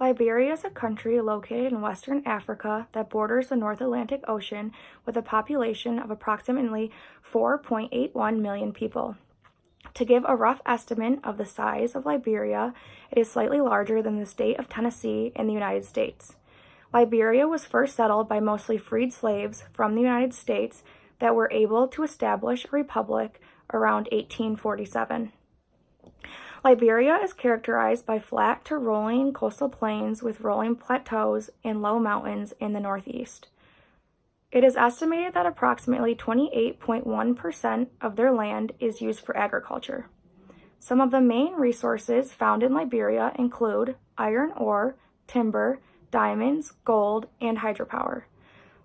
Liberia is a country located in Western Africa that borders the North Atlantic Ocean with a population of approximately 4.81 million people. To give a rough estimate of the size of Liberia, it is slightly larger than the state of Tennessee in the United States. Liberia was first settled by mostly freed slaves from the United States that were able to establish a republic around 1847. Liberia is characterized by flat to rolling coastal plains with rolling plateaus and low mountains in the northeast. It is estimated that approximately 28.1% of their land is used for agriculture. Some of the main resources found in Liberia include iron ore, timber, diamonds, gold, and hydropower.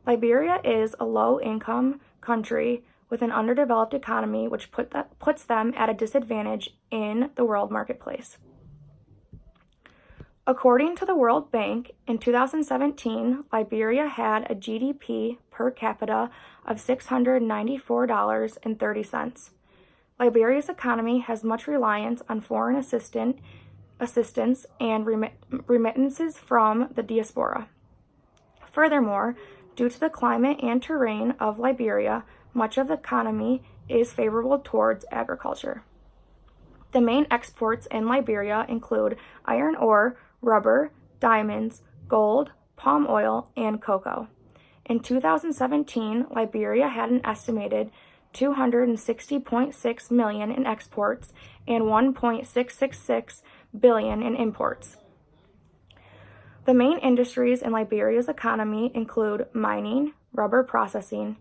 Liberia is a low-income country with an underdeveloped economy, which puts them at a disadvantage in the world marketplace. According to the World Bank, in 2017, Liberia had a GDP per capita of $694.30. Liberia's economy has much reliance on foreign assistance and remittances from the diaspora. Furthermore, due to the climate and terrain of Liberia, much of the economy is favorable towards agriculture. The main exports in Liberia include iron ore, rubber, diamonds, gold, palm oil, and cocoa. In 2017, Liberia had an estimated $260.6 million in exports and $1.666 billion in imports. The main industries in Liberia's economy include mining, rubber processing,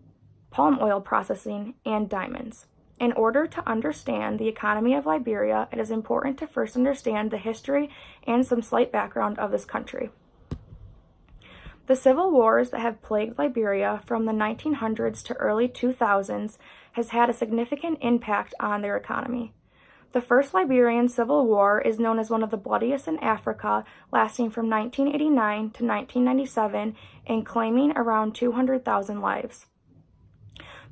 palm oil processing, and diamonds. In order to understand the economy of Liberia, it is important to first understand the history and some slight background of this country. The civil wars that have plagued Liberia from the 1900s to early 2000s has had a significant impact on their economy. The First Liberian Civil War is known as one of the bloodiest in Africa, lasting from 1989 to 1997 and claiming around 200,000 lives.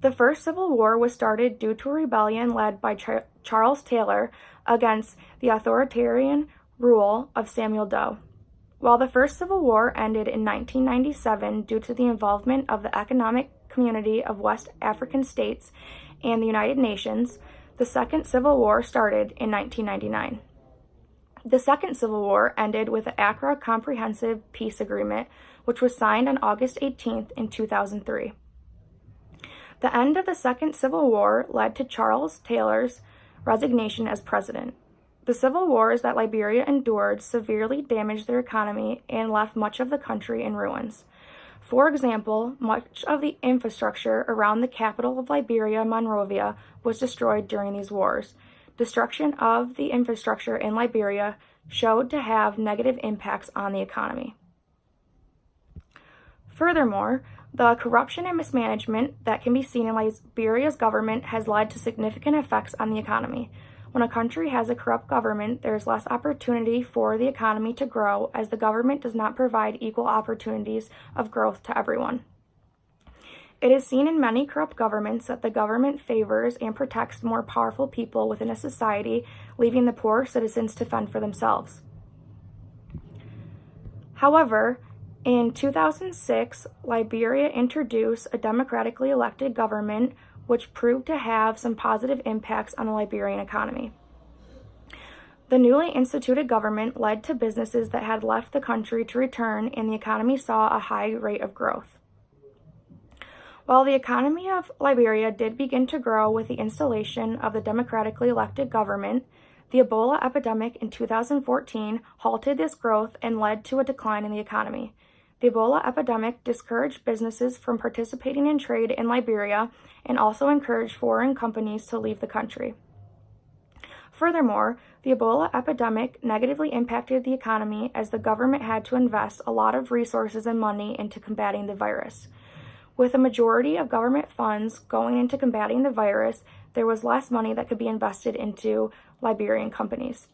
The First Civil War was started due to a rebellion led by Charles Taylor against the authoritarian rule of Samuel Doe. While the First Civil War ended in 1997 due to the involvement of the Economic Community of West African States and the United Nations, the Second Civil War started in 1999. The Second Civil War ended with the Accra Comprehensive Peace Agreement, which was signed on August 18th in 2003. The end of the Second Civil War led to Charles Taylor's resignation as president. The civil wars that Liberia endured severely damaged their economy and left much of the country in ruins. For example, much of the infrastructure around the capital of Liberia, Monrovia, was destroyed during these wars. Destruction of the infrastructure in Liberia showed to have negative impacts on the economy. Furthermore, the corruption and mismanagement that can be seen in Liberia's government has led to significant effects on the economy. When a country has a corrupt government, there is less opportunity for the economy to grow, as the government does not provide equal opportunities of growth to everyone. It is seen in many corrupt governments that the government favors and protects more powerful people within a society, leaving the poor citizens to fend for themselves. However, in 2006, Liberia introduced a democratically elected government, which proved to have some positive impacts on the Liberian economy. The newly instituted government led to businesses that had left the country to return, and the economy saw a high rate of growth. While the economy of Liberia did begin to grow with the installation of the democratically elected government, the Ebola epidemic in 2014 halted this growth and led to a decline in the economy. The Ebola epidemic discouraged businesses from participating in trade in Liberia and also encouraged foreign companies to leave the country. Furthermore, the Ebola epidemic negatively impacted the economy as the government had to invest a lot of resources and money into combating the virus. With a majority of government funds going into combating the virus, there was less money that could be invested into Liberian companies.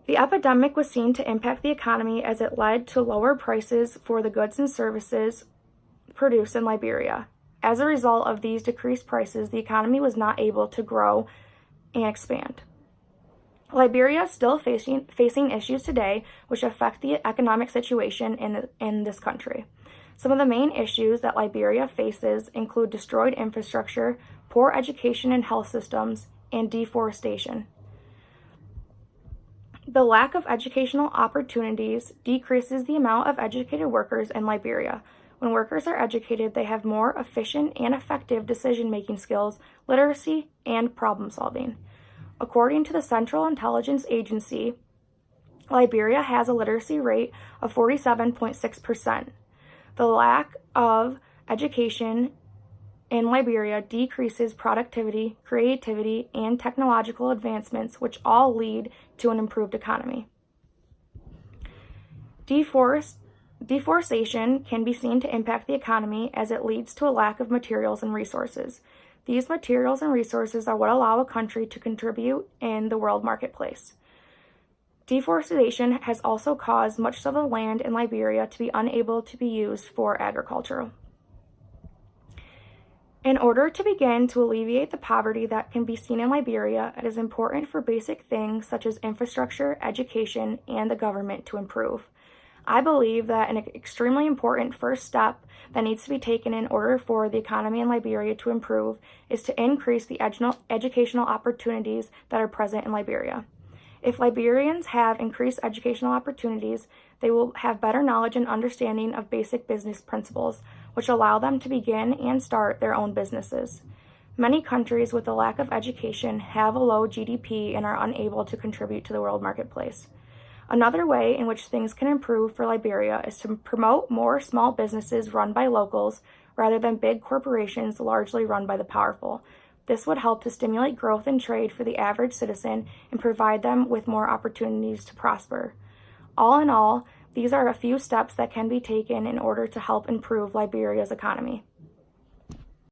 The epidemic was seen to impact the economy as it led to lower prices for the goods and services produced in Liberia. As a result of these decreased prices, the economy was not able to grow and expand. Liberia is still facing issues today which affect the economic situation in this country. Some of the main issues that Liberia faces include destroyed infrastructure, poor education and health systems, and deforestation. The lack of educational opportunities decreases the amount of educated workers in Liberia. When workers are educated, they have more efficient and effective decision-making skills, literacy, and problem-solving. According to the Central Intelligence Agency, Liberia has a literacy rate of 47.6%. The lack of education in Liberia decreases productivity, creativity, and technological advancements, which all lead to an improved economy. Deforestation can be seen to impact the economy as it leads to a lack of materials and resources. These materials and resources are what allow a country to contribute in the world marketplace. Deforestation has also caused much of the land in Liberia to be unable to be used for agriculture. In order to begin to alleviate the poverty that can be seen in Liberia, it is important for basic things such as infrastructure, education, and the government to improve. I believe that an extremely important first step that needs to be taken in order for the economy in Liberia to improve is to increase the educational opportunities that are present in Liberia. If Liberians have increased educational opportunities, they will have better knowledge and understanding of basic business principles, which allow them to begin and start their own businesses. Many countries with a lack of education have a low GDP and are unable to contribute to the world marketplace. Another way in which things can improve for Liberia is to promote more small businesses run by locals rather than big corporations largely run by the powerful. This would help to stimulate growth and trade for the average citizen and provide them with more opportunities to prosper. All in all, these are a few steps that can be taken in order to help improve Liberia's economy.